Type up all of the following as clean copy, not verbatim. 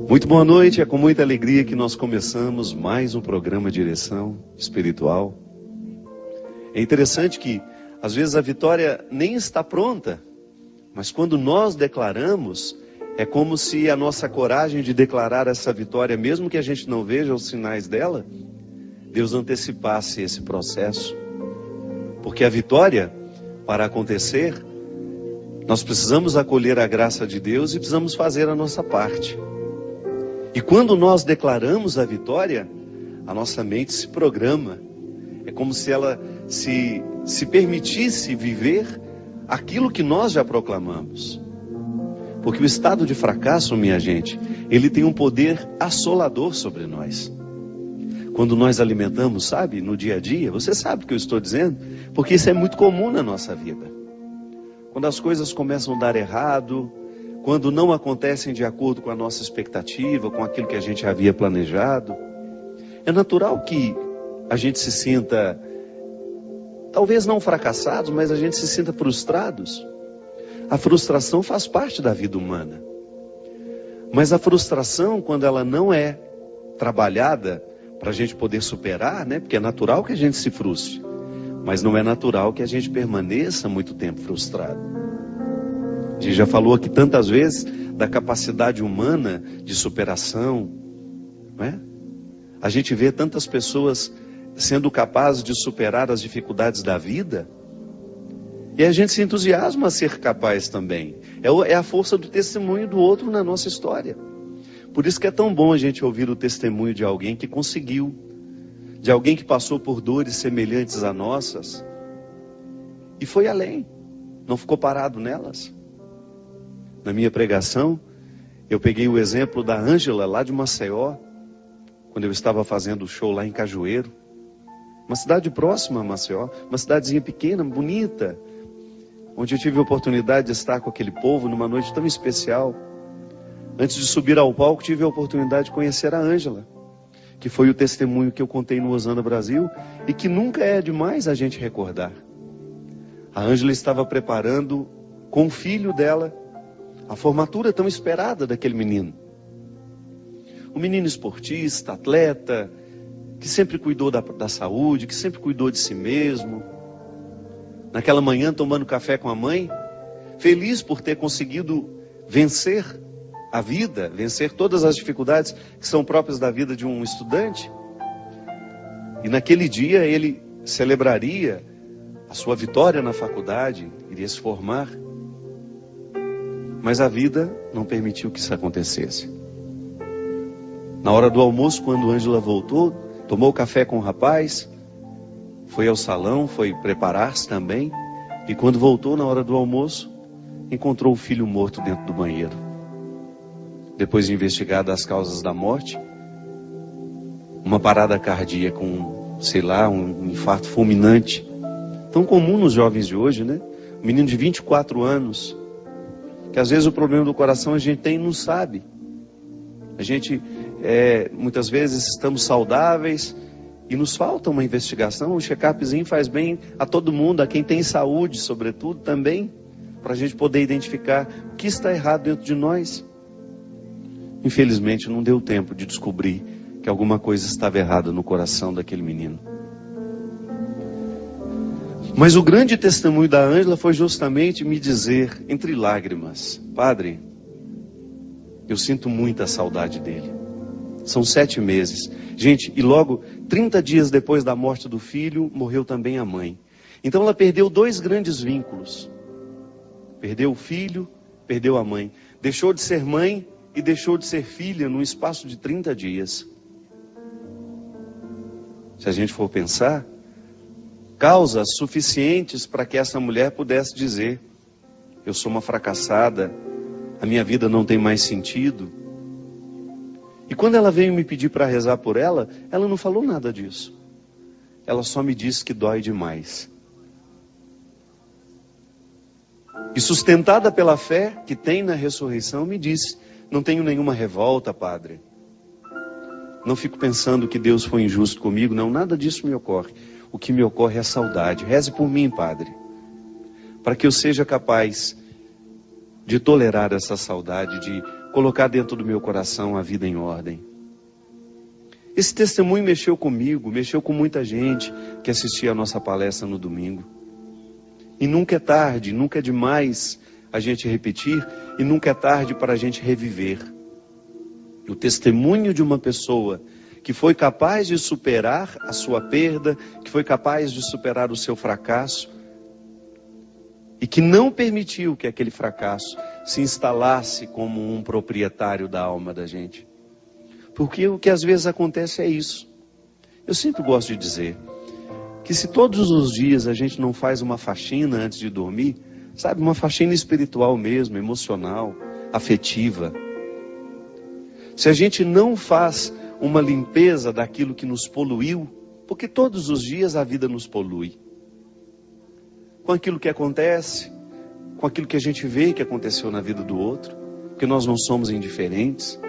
Muito boa noite, é com muita alegria que nós começamos mais um programa Direção Espiritual. É interessante que, às vezes, a vitória nem está pronta, mas quando nós declaramos, é como se a nossa coragem de declarar essa vitória, mesmo que a gente não veja os sinais dela, Deus antecipasse esse processo. Porque a vitória, para acontecer, nós precisamos acolher a graça de Deus e precisamos fazer a nossa parte. E quando nós declaramos a vitória, a nossa mente se programa. É como se ela se permitisse viver aquilo que nós já proclamamos. Porque o estado de fracasso, minha gente, ele tem um poder assolador sobre nós. Quando nós alimentamos, sabe, no dia a dia, você sabe o que eu estou dizendo? Porque isso é muito comum na nossa vida. Quando as coisas começam a dar errado, quando não acontecem de acordo com a nossa expectativa, com aquilo que a gente havia planejado, é natural que a gente se sinta, talvez não fracassados, mas a gente se sinta frustrados. A frustração faz parte da vida humana. Mas a frustração, quando ela não é trabalhada para a gente poder superar, né? Porque é natural que a gente se frustre, mas não é natural que a gente permaneça muito tempo frustrado. A gente já falou aqui tantas vezes da capacidade humana de superação, não é? A gente vê tantas pessoas sendo capazes de superar as dificuldades da vida, e a gente se entusiasma a ser capaz também. É a força do testemunho do outro na nossa história. Por isso que é tão bom a gente ouvir o testemunho de alguém que conseguiu, de alguém que passou por dores semelhantes a nossas, e foi além, não ficou parado nelas. Na minha pregação, eu peguei o exemplo da Ângela, lá de Maceió, quando eu estava fazendo o show lá em Cajueiro. Uma cidade próxima a Maceió, uma cidadezinha pequena, bonita, onde eu tive a oportunidade de estar com aquele povo numa noite tão especial. Antes de subir ao palco, tive a oportunidade de conhecer a Ângela, que foi o testemunho que eu contei no Osana Brasil, e que nunca é demais a gente recordar. A Ângela estava preparando com o filho dela a formatura tão esperada daquele menino. Um menino esportista, atleta, que sempre cuidou da saúde, que sempre cuidou de si mesmo. Naquela manhã, tomando café com a mãe, feliz por ter conseguido vencer a vida, vencer todas as dificuldades que são próprias da vida de um estudante. E naquele dia ele celebraria a sua vitória na faculdade, iria se formar. Mas a vida não permitiu que isso acontecesse. Na hora do almoço, quando Ângela voltou, tomou café com o rapaz, foi ao salão, foi preparar-se também, e quando voltou na hora do almoço, encontrou o filho morto dentro do banheiro. Depois de investigar as causas da morte, uma parada cardíaca, um infarto fulminante, tão comum nos jovens de hoje, né? Um menino de 24 anos, que às vezes o problema do coração a gente tem e não sabe. A gente, muitas vezes, estamos saudáveis e nos falta uma investigação. Um check-upzinho faz bem a todo mundo, a quem tem saúde, sobretudo, também, para a gente poder identificar o que está errado dentro de nós. Infelizmente, não deu tempo de descobrir que alguma coisa estava errada no coração daquele menino. Mas o grande testemunho da Ângela foi justamente me dizer, entre lágrimas: Padre, eu sinto muita saudade dele. São 7 meses. Gente, e logo 30 dias depois da morte do filho, morreu também a mãe. Então ela perdeu 2 grandes vínculos. Perdeu o filho, perdeu a mãe. Deixou de ser mãe e deixou de ser filha num espaço de 30 dias. Se a gente for pensar, causas suficientes para que essa mulher pudesse dizer: eu sou uma fracassada, a minha vida não tem mais sentido. E quando ela veio me pedir para rezar por ela, ela não falou nada disso. Ela só me disse que dói demais. E sustentada pela fé que tem na ressurreição, me disse: não tenho nenhuma revolta, Padre. Não fico pensando que Deus foi injusto comigo, não, nada disso me ocorre. O que me ocorre é a saudade. Reze por mim, Padre, para que eu seja capaz de tolerar essa saudade, de colocar dentro do meu coração a vida em ordem. Esse testemunho mexeu comigo, mexeu com muita gente que assistia a nossa palestra no domingo. E nunca é tarde, nunca é demais a gente repetir, e nunca é tarde para a gente reviver. O testemunho de uma pessoa que foi capaz de superar a sua perda, que foi capaz de superar o seu fracasso, e que não permitiu que aquele fracasso se instalasse como um proprietário da alma da gente. Porque o que às vezes acontece é isso. Eu sempre gosto de dizer que se todos os dias a gente não faz uma faxina antes de dormir, sabe, uma faxina espiritual mesmo, emocional, afetiva. Se a gente não faz uma limpeza daquilo que nos poluiu, porque todos os dias a vida nos polui. Com aquilo que acontece, com aquilo que a gente vê que aconteceu na vida do outro, porque nós não somos indiferentes.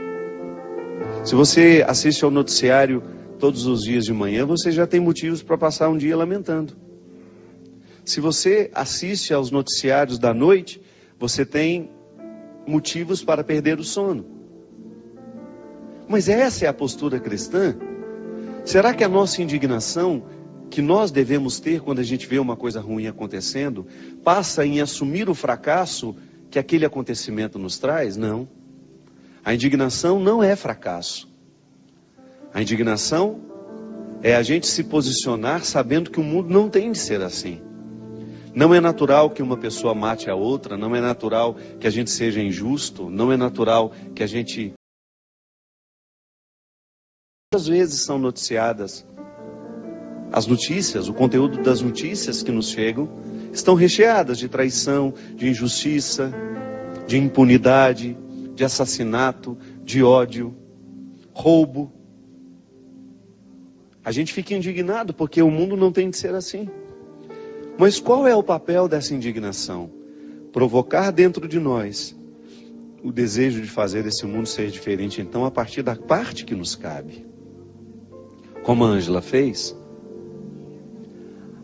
Se você assiste ao noticiário todos os dias de manhã, você já tem motivos para passar um dia lamentando. Se você assiste aos noticiários da noite, você tem motivos para perder o sono. Mas essa é a postura cristã? Será que a nossa indignação, que nós devemos ter quando a gente vê uma coisa ruim acontecendo, passa em assumir o fracasso que aquele acontecimento nos traz? Não. A indignação não é fracasso. A indignação é a gente se posicionar sabendo que o mundo não tem de ser assim. Não é natural que uma pessoa mate a outra, não é natural que a gente seja injusto, não é natural que a gente... Às vezes são noticiadas as notícias, o conteúdo das notícias que nos chegam, estão recheadas de traição, de injustiça, de impunidade, de assassinato, de ódio, roubo. A gente fica indignado porque o mundo não tem de ser assim. Mas qual é o papel dessa indignação? Provocar dentro de nós o desejo de fazer esse mundo ser diferente, então, a partir da parte que nos cabe. Como a Ângela fez.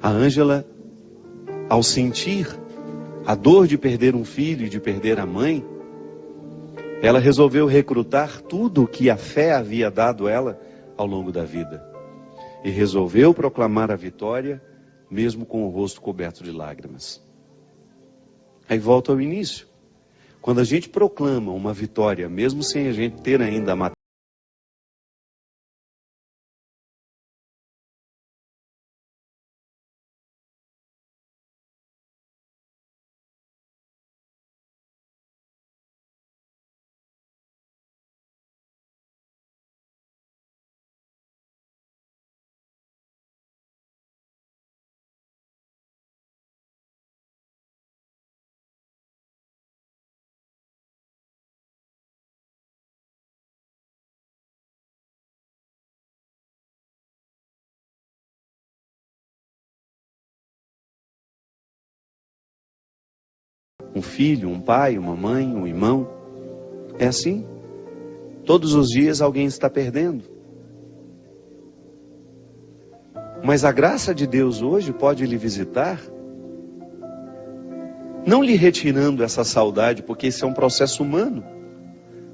A Ângela, ao sentir a dor de perder um filho e de perder a mãe, ela resolveu recrutar tudo o que a fé havia dado ela ao longo da vida. E resolveu proclamar a vitória, mesmo com o rosto coberto de lágrimas. Aí volta ao início. Quando a gente proclama uma vitória, mesmo sem a gente ter ainda a matéria, um filho, um pai, uma mãe, um irmão, é assim. Todos os dias alguém está perdendo. Mas a graça de Deus hoje pode lhe visitar, não lhe retirando essa saudade, porque esse é um processo humano.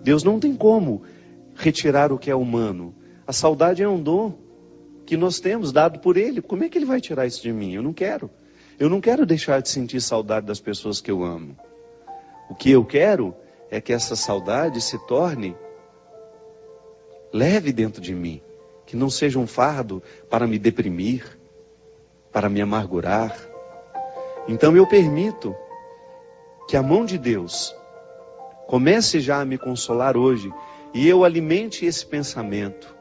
Deus não tem como retirar o que é humano. A saudade é um dom que nós temos dado por Ele. Como é que Ele vai tirar isso de mim? Eu não quero. Eu não quero deixar de sentir saudade das pessoas que eu amo. O que eu quero é que essa saudade se torne leve dentro de mim. Que não seja um fardo para me deprimir, para me amargurar. Então eu permito que a mão de Deus comece já a me consolar hoje e eu alimente esse pensamento.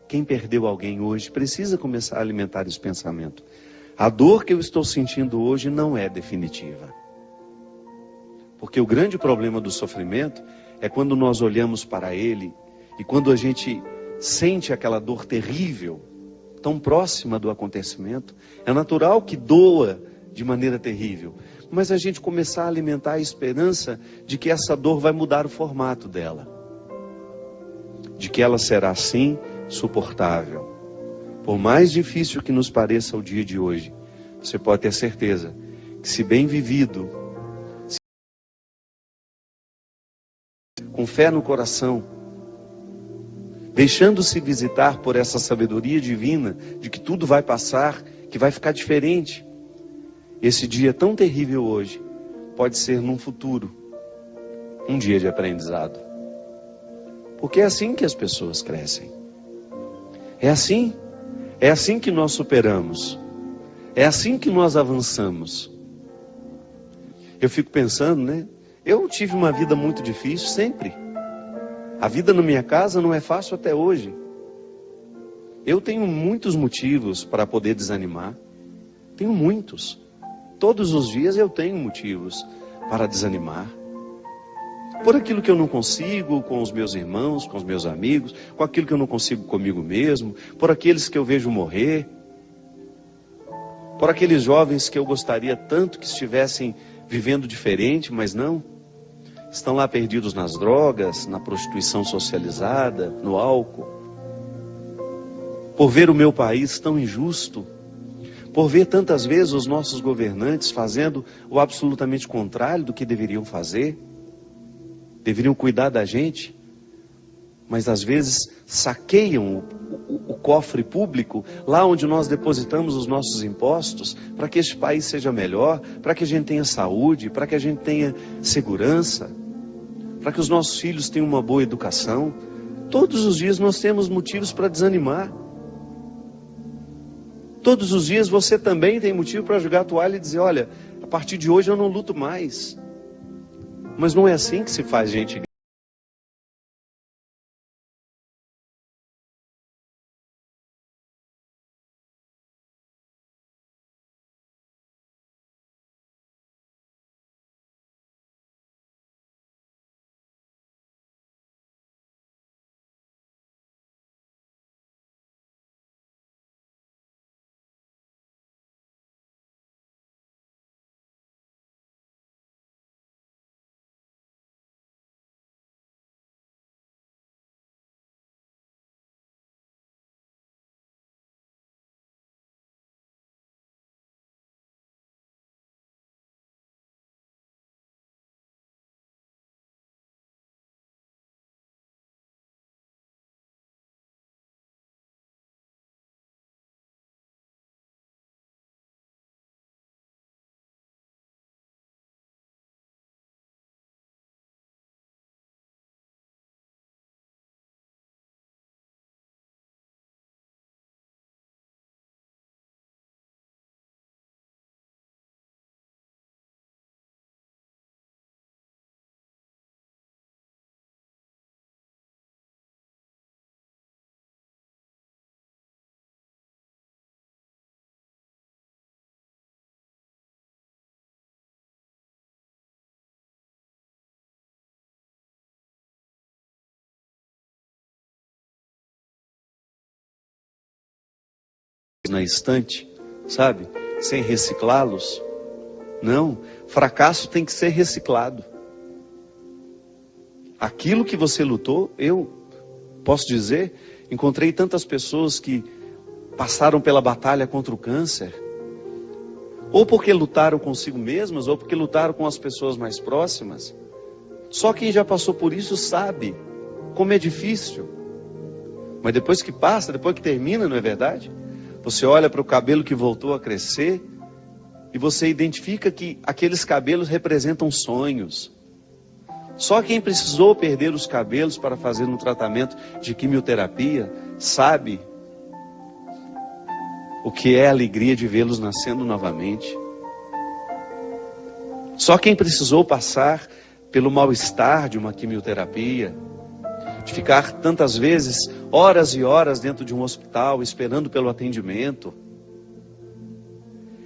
Quem perdeu alguém hoje precisa começar a alimentar esse pensamento. A dor que eu estou sentindo hoje não é definitiva. Porque o grande problema do sofrimento é quando nós olhamos para ele e quando a gente sente aquela dor terrível, tão próxima do acontecimento, é natural que doa de maneira terrível. Mas a gente começar a alimentar a esperança de que essa dor vai mudar o formato dela. De que ela será, sim, suportável. Por mais difícil que nos pareça o dia de hoje, você pode ter certeza que se bem vivido, com fé no coração, deixando-se visitar por essa sabedoria divina de que tudo vai passar, que vai ficar diferente. Esse dia tão terrível hoje pode ser num futuro um dia de aprendizado. Porque é assim que as pessoas crescem. É assim que nós superamos. É assim que nós avançamos. Eu fico pensando, né? Eu tive uma vida muito difícil sempre. A vida na minha casa não é fácil até hoje. Eu tenho muitos motivos para poder desanimar. Tenho muitos. Todos os dias eu tenho motivos para desanimar. Por aquilo que eu não consigo com os meus irmãos, com os meus amigos, com aquilo que eu não consigo comigo mesmo, por aqueles que eu vejo morrer, por aqueles jovens que eu gostaria tanto que estivessem vivendo diferente, mas não. Estão lá perdidos nas drogas, na prostituição socializada, no álcool. Por ver o meu país tão injusto, por ver tantas vezes os nossos governantes fazendo o absolutamente contrário do que deveriam fazer. Deveriam cuidar da gente, mas às vezes saqueiam o cofre público, lá onde nós depositamos os nossos impostos, para que este país seja melhor, para que a gente tenha saúde, para que a gente tenha segurança, para que os nossos filhos tenham uma boa educação. Todos os dias nós temos motivos para desanimar. Todos os dias você também tem motivo para jogar a toalha e dizer, olha, a partir de hoje eu não luto mais. Mas não é assim que se faz gente. Na estante, sabe? Sem reciclá-los. Não, fracasso tem que ser reciclado. Aquilo que você lutou, eu posso dizer, encontrei tantas pessoas que passaram pela batalha contra o câncer, ou porque lutaram consigo mesmas, ou porque lutaram com as pessoas mais próximas. Só quem já passou por isso sabe como é difícil. Mas depois que passa, depois que termina, não é verdade? Você olha para o cabelo que voltou a crescer e você identifica que aqueles cabelos representam sonhos. Só quem precisou perder os cabelos para fazer um tratamento de quimioterapia sabe o que é a alegria de vê-los nascendo novamente. Só quem precisou passar pelo mal-estar de uma quimioterapia, de ficar tantas vezes horas e horas dentro de um hospital esperando pelo atendimento,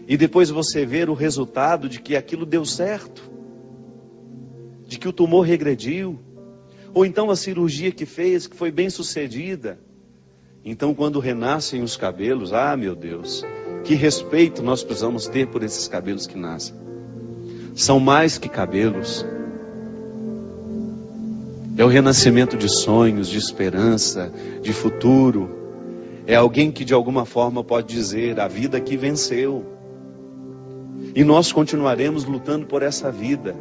e depois você ver o resultado de que aquilo deu certo, de que o tumor regrediu, ou então a cirurgia que fez, que foi bem sucedida. Então quando renascem os cabelos, ah meu Deus, que respeito nós precisamos ter por esses cabelos que nascem. São mais que cabelos. É o renascimento de sonhos, de esperança, de futuro. É alguém que de alguma forma pode dizer, a vida aqui venceu. E nós continuaremos lutando por essa vida.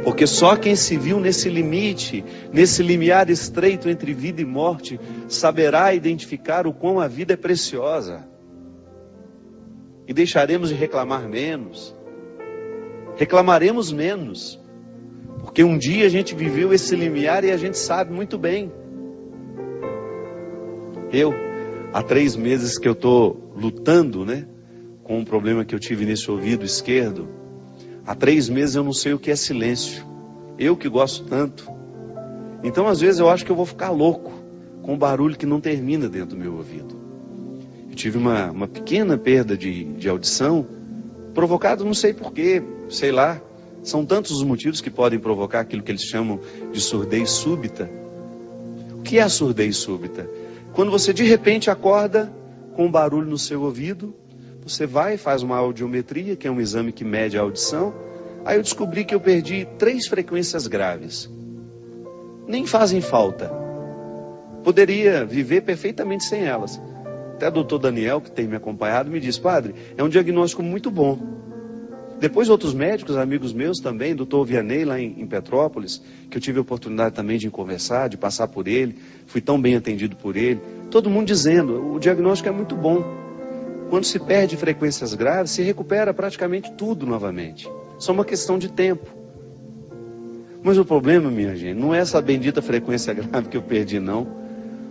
Porque só quem se viu nesse limite, nesse limiar estreito entre vida e morte, saberá identificar o quão a vida é preciosa. E deixaremos de reclamar menos. Reclamaremos menos. Porque um dia a gente viveu esse limiar e a gente sabe muito bem. Há 3 meses que eu estou lutando, com um problema que eu tive nesse ouvido esquerdo. Há 3 meses eu não sei o que é silêncio. Eu que gosto tanto. Então às vezes eu acho que eu vou ficar louco com um barulho que não termina dentro do meu ouvido. Eu tive uma pequena perda de audição, provocada não sei porquê, sei lá. São tantos os motivos que podem provocar aquilo que eles chamam de surdez súbita. O que é a surdez súbita? Quando você de repente acorda com um barulho no seu ouvido, você vai e faz uma audiometria, que é um exame que mede a audição. Aí eu descobri que eu perdi 3 frequências graves. Nem fazem falta. Poderia viver perfeitamente sem elas. Até o doutor Daniel, que tem me acompanhado, me disse: padre, é um diagnóstico muito bom. Depois outros médicos, amigos meus também, doutor Vianney lá em Petrópolis, que eu tive a oportunidade também de conversar, de passar por ele, fui tão bem atendido por ele, todo mundo dizendo, o diagnóstico é muito bom. Quando se perde frequências graves, se recupera praticamente tudo novamente. Só uma questão de tempo. Mas o problema, minha gente, não é essa bendita frequência grave que eu perdi, não.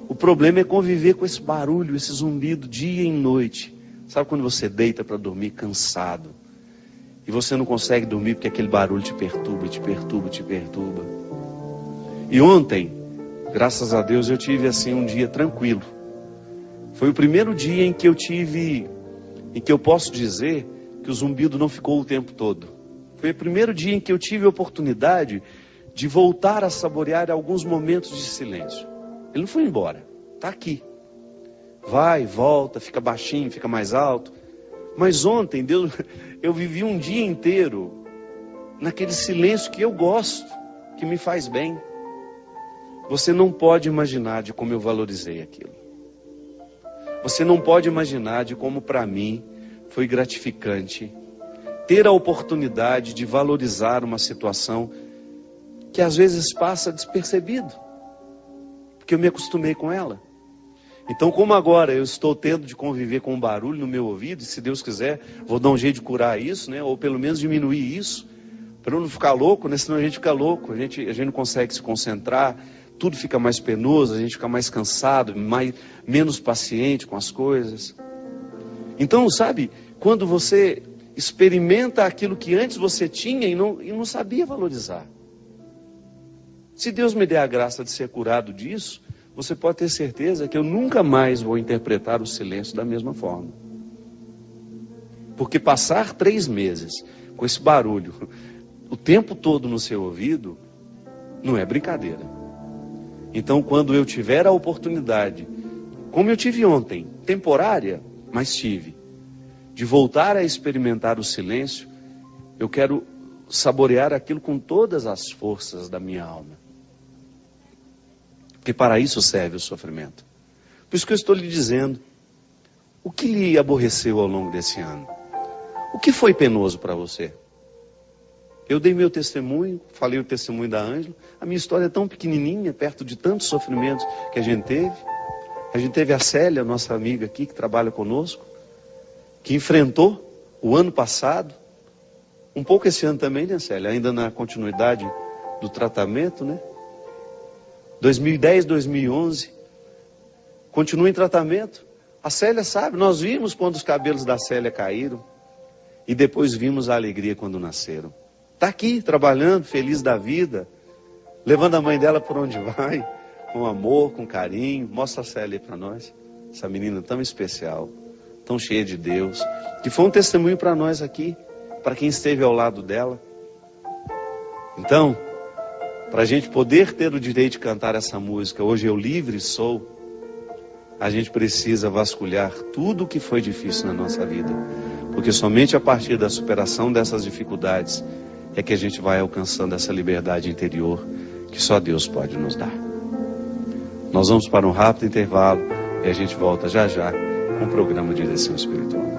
O problema é conviver com esse barulho, esse zumbido, dia e noite. Sabe quando você deita para dormir cansado? E você não consegue dormir porque aquele barulho te perturba, te perturba, te perturba. E ontem, graças a Deus, eu tive assim um dia tranquilo. Foi o primeiro dia em que eu posso dizer que o zumbido não ficou o tempo todo. Foi o primeiro dia em que eu tive a oportunidade de voltar a saborear alguns momentos de silêncio. Ele não foi embora, está aqui. Vai, volta, fica baixinho, fica mais alto. Mas ontem, eu vivi um dia inteiro naquele silêncio que eu gosto, que me faz bem. Você não pode imaginar de como eu valorizei aquilo. Você não pode imaginar de como para mim foi gratificante ter a oportunidade de valorizar uma situação que às vezes passa despercebido, porque eu me acostumei com ela. Então, como agora eu estou tendo de conviver com um barulho no meu ouvido, e se Deus quiser, vou dar um jeito de curar isso, ou pelo menos diminuir isso, para eu não ficar louco, senão a gente fica louco, a gente não consegue se concentrar, tudo fica mais penoso, a gente fica mais cansado, menos paciente com as coisas. Então, sabe, quando você experimenta aquilo que antes você tinha e não sabia valorizar. Se Deus me der a graça de ser curado disso, você pode ter certeza que eu nunca mais vou interpretar o silêncio da mesma forma. Porque passar 3 meses com esse barulho o tempo todo no seu ouvido não é brincadeira. Então, quando eu tiver a oportunidade, como eu tive ontem, temporária, mas tive, de voltar a experimentar o silêncio, eu quero saborear aquilo com todas as forças da minha alma. Porque para isso serve o sofrimento. Por isso que eu estou lhe dizendo, o que lhe aborreceu ao longo desse ano? O que foi penoso para você? Eu dei meu testemunho, falei o testemunho da Ângela. A minha história é tão pequenininha, perto de tantos sofrimentos que a gente teve. A gente teve a Célia, nossa amiga aqui, que trabalha conosco, que enfrentou o ano passado, um pouco esse ano também, né, Célia? Ainda na continuidade do tratamento, 2010, 2011, continua em tratamento. A Célia sabe, nós vimos quando os cabelos da Célia caíram e depois vimos a alegria quando nasceram. Está aqui, trabalhando, feliz da vida, levando a mãe dela por onde vai, com amor, com carinho. Mostra a Célia aí para nós, essa menina tão especial, tão cheia de Deus, que foi um testemunho para nós aqui, para quem esteve ao lado dela. Então, para a gente poder ter o direito de cantar essa música, Hoje Eu Livre Sou, a gente precisa vasculhar tudo o que foi difícil na nossa vida. Porque somente a partir da superação dessas dificuldades é que a gente vai alcançando essa liberdade interior que só Deus pode nos dar. Nós vamos para um rápido intervalo e a gente volta já já com o programa Direção Espiritual.